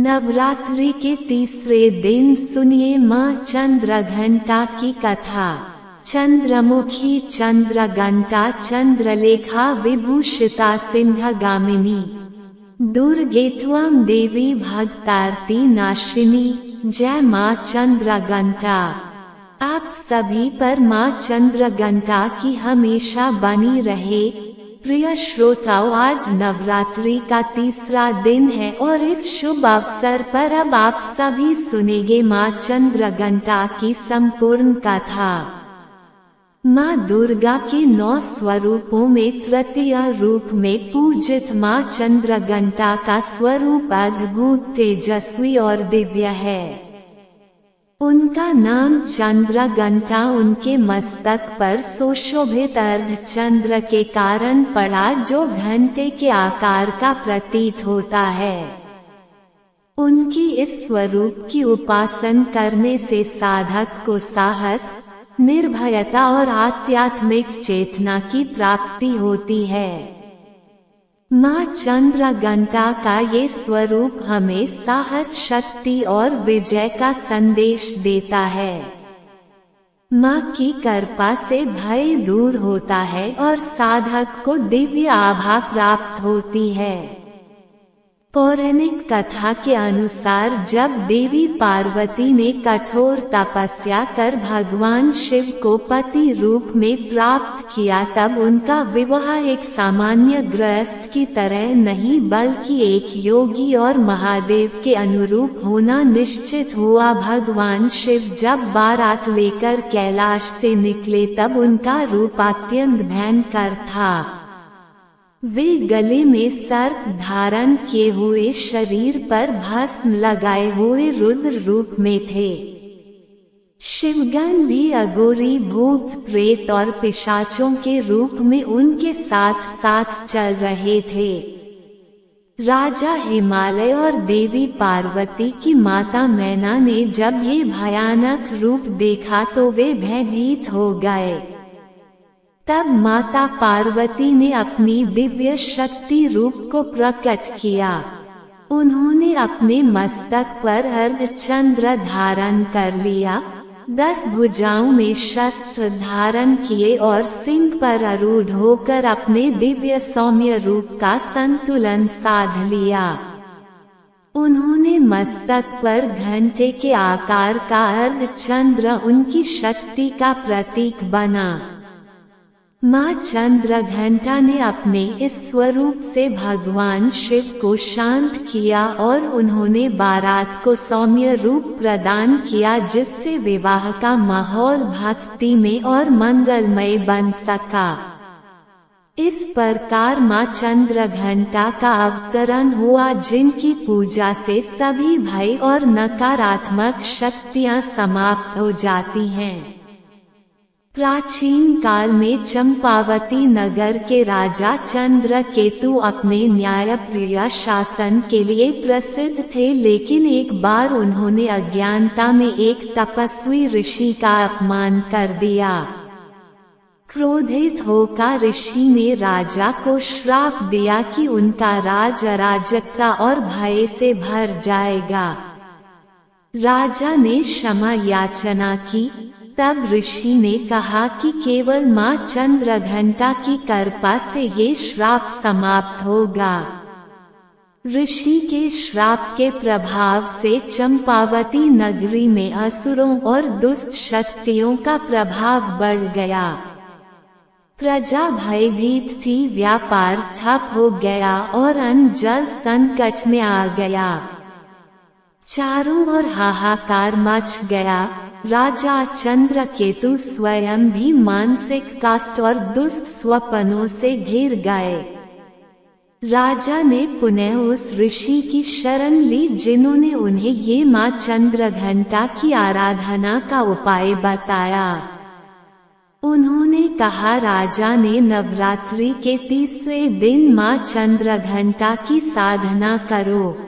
नवरात्रि के तीसरे दिन सुनिए माँ चंद्रघंटा की कथा। चंद्रमुखी चंद्रघंटा चंद्रलेखा विभूषिता सिंहगामिनी दुर्गेत्वं देवी भक्तार्ति नाशिनी। जय माँ चंद्रघंटा। आप सभी पर माँ चंद्रघंटा की हमेशा बनी रहे। प्रिय श्रोताओं, आज नवरात्रि का तीसरा दिन है और इस शुभ अवसर पर अब आप सभी सुनेंगे माँ चंद्रघंटा की संपूर्ण कथा। माँ दुर्गा के 9 स्वरूपों में तृतीय रूप में पूजित माँ चंद्रघंटा का स्वरूप अद्भुत, तेजस्वी और दिव्य है। उनका नाम चंद्रघंटा उनके मस्तक पर सुशोभित अर्धचंद्र के कारण पड़ा, जो घंटे के आकार का प्रतीत होता है। उनकी इस स्वरूप की उपासना करने से साधक को साहस, निर्भयता और आध्यात्मिक चेतना की प्राप्ति होती है। माँ चंद्रघंटा का ये स्वरूप हमें साहस, शक्ति और विजय का संदेश देता है। माँ की कृपा से भय दूर होता है और साधक को दिव्य आभा प्राप्त होती है। पौराणिक कथा के अनुसार जब देवी पार्वती ने कठोर तपस्या कर भगवान शिव को पति रूप में प्राप्त किया, तब उनका विवाह एक सामान्य गृहस्थ की तरह नहीं बल्कि एक योगी और महादेव के अनुरूप होना निश्चित हुआ। भगवान शिव जब बारात लेकर कैलाश से निकले तब उनका रूप अत्यंत भयंकर था। वे गले में सर्प धारण किए हुए, शरीर पर भस्म लगाए हुए रुद्र रूप में थे। शिवगण भी अघोरी, भूत, प्रेत और पिशाचों के रूप में उनके साथ साथ चल रहे थे। राजा हिमालय और देवी पार्वती की माता मैना ने जब ये भयानक रूप देखा तो वे भयभीत हो गए। तब माता पार्वती ने अपनी दिव्य शक्ति रूप को प्रकट किया। उन्होंने अपने मस्तक पर अर्धचंद्र धारण कर लिया, 10 भुजाओं में शस्त्र धारण किए और सिंह पर आरूढ़ होकर अपने दिव्य सौम्य रूप का संतुलन साध लिया। उन्होंने मस्तक पर घंटे के आकार का अर्धचंद्र उनकी शक्ति का प्रतीक बना। माँ चंद्रघंटा ने अपने इस स्वरूप से भगवान शिव को शांत किया और उन्होंने बारात को सौम्य रूप प्रदान किया, जिससे विवाह का माहौल भक्तिमय और मंगलमय बन सका। इस प्रकार माँ चंद्रघंटा का अवतरण हुआ, जिनकी पूजा से सभी भय और नकारात्मक शक्तियाँ समाप्त हो जाती हैं। प्राचीन काल में चंपावती नगर के राजा चंद्रकेतु अपने न्यायप्रिय शासन के लिए प्रसिद्ध थे, लेकिन एक बार उन्होंने अज्ञानता में एक तपस्वी ऋषि का अपमान कर दिया। क्रोधित होकर ऋषि ने राजा को श्राप दिया कि उनका राज अराजकता और भय से भर जाएगा। राजा ने क्षमा याचना की। तब ऋषि ने कहा कि केवल माँ चंद्रघंटा की कृपा से ये श्राप समाप्त होगा। ऋषि के श्राप के प्रभाव से चंपावती नगरी में असुरों और दुष्ट शक्तियों का प्रभाव बढ़ गया। प्रजा भयभीत थी, व्यापार ठप हो गया और अन्न जल संकट में आ गया। चारों ओर हाहाकार मच गया। राजा चंद्रकेतु स्वयं भी मानसिक कष्ट और दुष्ट स्वप्नों से घिर गए। राजा ने पुनः उस ऋषि की शरण ली, जिन्होंने उन्हें ये माँ चंद्रघंटा की आराधना का उपाय बताया। उन्होंने कहा, राजा ने नवरात्रि के तीसरे दिन माँ चंद्रघंटा की साधना करो।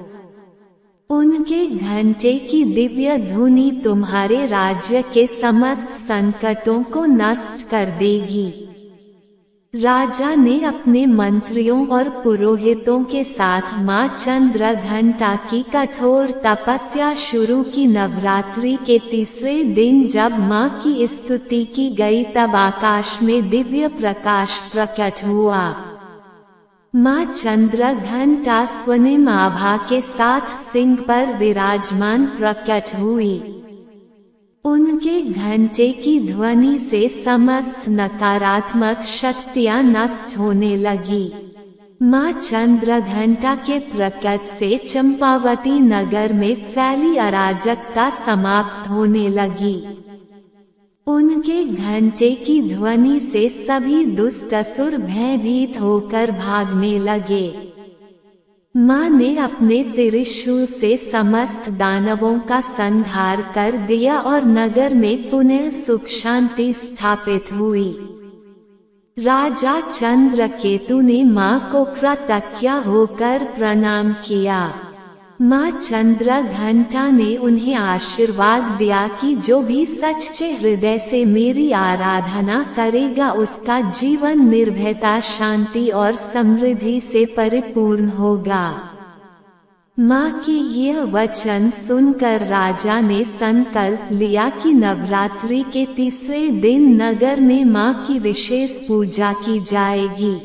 उनके घंटे की दिव्य धुनी तुम्हारे राज्य के समस्त संकटों को नष्ट कर देगी। राजा ने अपने मंत्रियों और पुरोहितों के साथ मां चंद्रघंटा की कठोर तपस्या शुरू की। नवरात्रि के तीसरे दिन जब मां की स्तुति की गई तब आकाश में दिव्य प्रकाश प्रकट हुआ। मां चंद्रघंटा स्वर्णिम आभा के साथ सिंह पर विराजमान प्रकट हुई। उनके घंटे की ध्वनि से समस्त नकारात्मक शक्तियां नष्ट होने लगी। मां चंद्रघंटा के प्रकट से चंपावती नगर में फैली अराजकता समाप्त होने लगी। उनके घंटे की ध्वनि से सभी दुष्ट असुर भयभीत होकर भागने लगे। मां ने अपने त्रिशूल से समस्त दानवों का संहार कर दिया और नगर में पुनः सुख शांति स्थापित हुई। राजा चंद्रकेतु ने मां को कृतज्ञ होकर प्रणाम किया। मां चंद्रघंटा ने उन्हें आशीर्वाद दिया कि जो भी सच्चे हृदय से मेरी आराधना करेगा उसका जीवन निर्भयता, शांति और समृद्धि से परिपूर्ण होगा। मां के यह वचन सुनकर राजा ने संकल्प लिया कि नवरात्रि के तीसरे दिन नगर में मां की विशेष पूजा की जाएगी।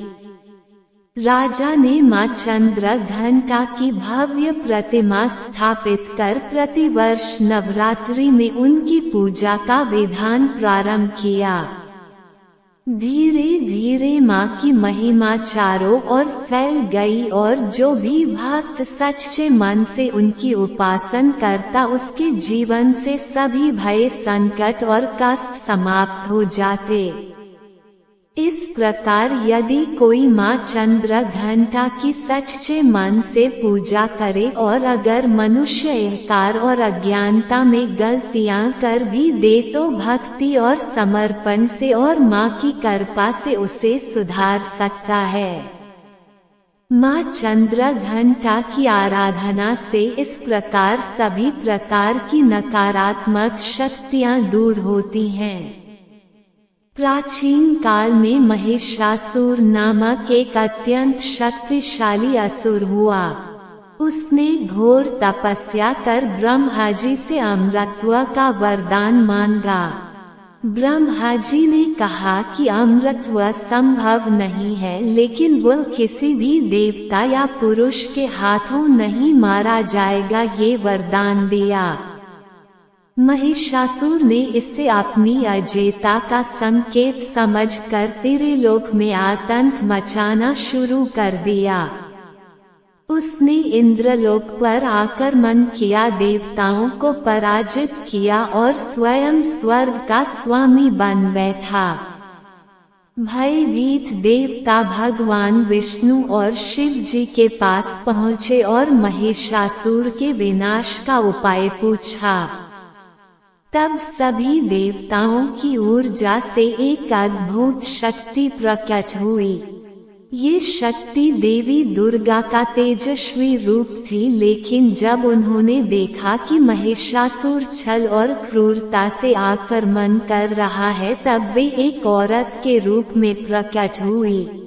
राजा ने मां चंद्रघंटा की भव्य प्रतिमा स्थापित कर प्रतिवर्ष नवरात्रि में उनकी पूजा का विधान प्रारंभ किया। धीरे धीरे मां की महिमा चारों ओर फैल गई और जो भी भक्त सच्चे मन से उनकी उपासना करता उसके जीवन से सभी भय, संकट और कष्ट समाप्त हो जाते। इस प्रकार यदि कोई मां चंद्रघंटा की सच्चे मन से पूजा करे और अगर मनुष्य अहंकार और अज्ञानता में गलतियां कर भी दे तो भक्ति और समर्पण से और मां की कृपा से उसे सुधार सकता है। मां चंद्रघंटा की आराधना से इस प्रकार सभी प्रकार की नकारात्मक शक्तियां दूर होती हैं। प्राचीन काल में महिषासुर नामक एक अत्यंत शक्तिशाली असुर हुआ। उसने घोर तपस्या कर ब्रह्मा जी से अमरत्व का वरदान मांगा। ब्रह्मा जी ने कहा कि अमरत्व संभव नहीं है, लेकिन वह किसी भी देवता या पुरुष के हाथों नहीं मारा जाएगा, ये वरदान दिया। महिषासुर ने इसे अपनी अजेयता का संकेत समझकर त्रिलोक में आतंक मचाना शुरू कर दिया। उसने इंद्रलोक पर आक्रमण किया, देवताओं को पराजित किया और स्वयं स्वर्ग का स्वामी बन बैठा। भयभीत देवता भगवान विष्णु और शिव जी के पास पहुँचे और महिषासुर के विनाश का उपाय पूछा। तब सभी देवताओं की ऊर्जा से एक अद्भुत शक्ति प्रकट हुई। ये शक्ति देवी दुर्गा का तेजस्वी रूप थी, लेकिन जब उन्होंने देखा कि महिषासुर छल और क्रूरता से आक्रमण कर रहा है तब वे एक औरत के रूप में प्रकट हुई।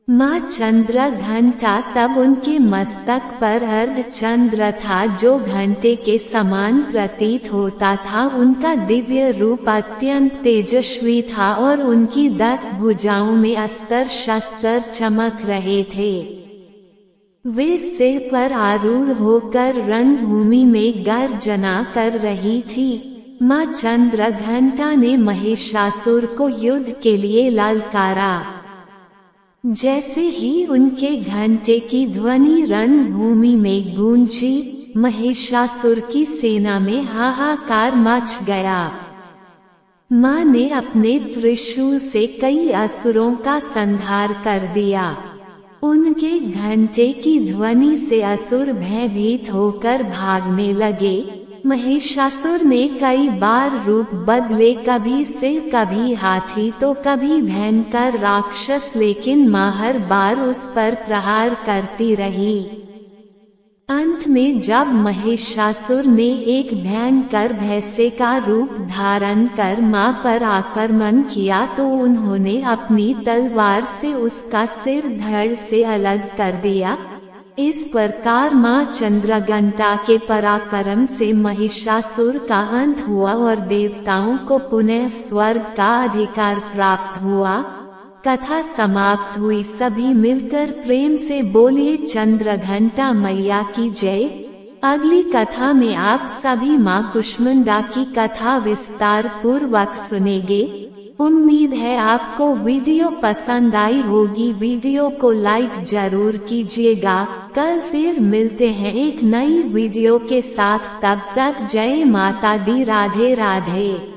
मां चंद्रघंटा तब उनके मस्तक पर अर्धचंद्र था जो घंटे के समान प्रतीत होता था। उनका दिव्य रूप अत्यंत तेजस्वी था और उनकी 10 भुजाओं में अस्त्र शस्त्र चमक रहे थे। वे सिर पर आरूढ़ होकर रणभूमि में गर्जना कर रही थी। मां चंद्रघंटा ने महिषासुर को युद्ध के लिए ललकारा। जैसे ही उनके घंटे की ध्वनि रणभूमि में गूंजी, महिषासुर की सेना में हाहाकार मच गया। मां ने अपने त्रिशूल से कई असुरों का संहार कर दिया। उनके घंटे की ध्वनि से असुर भयभीत होकर भागने लगे। महिषासुर ने कई बार रूप बदले, कभी सिर, कभी हाथी तो कभी भयंकर राक्षस, लेकिन मां हर बार उस पर प्रहार करती रही। अंत में जब महिषासुर ने एक भयंकर भैंसे का रूप धारण कर मां पर आक्रमण किया तो उन्होंने अपनी तलवार से उसका सिर धड़ से अलग कर दिया। इस प्रकार मां चंद्रघंटा के पराक्रम से महिषासुर का अंत हुआ और देवताओं को पुनः स्वर्ग का अधिकार प्राप्त हुआ। कथा समाप्त हुई। सभी मिलकर प्रेम से बोलिए चंद्रघंटा मैया की जय। अगली कथा में आप सभी मां कुष्मांडा की कथा विस्तार पूर्वक सुनेंगे। उम्मीद है आपको वीडियो पसंद आई होगी। वीडियो को लाइक जरूर कीजिएगा। कल फिर मिलते हैं एक नई वीडियो के साथ। तब तक जय माता दी। राधे राधे।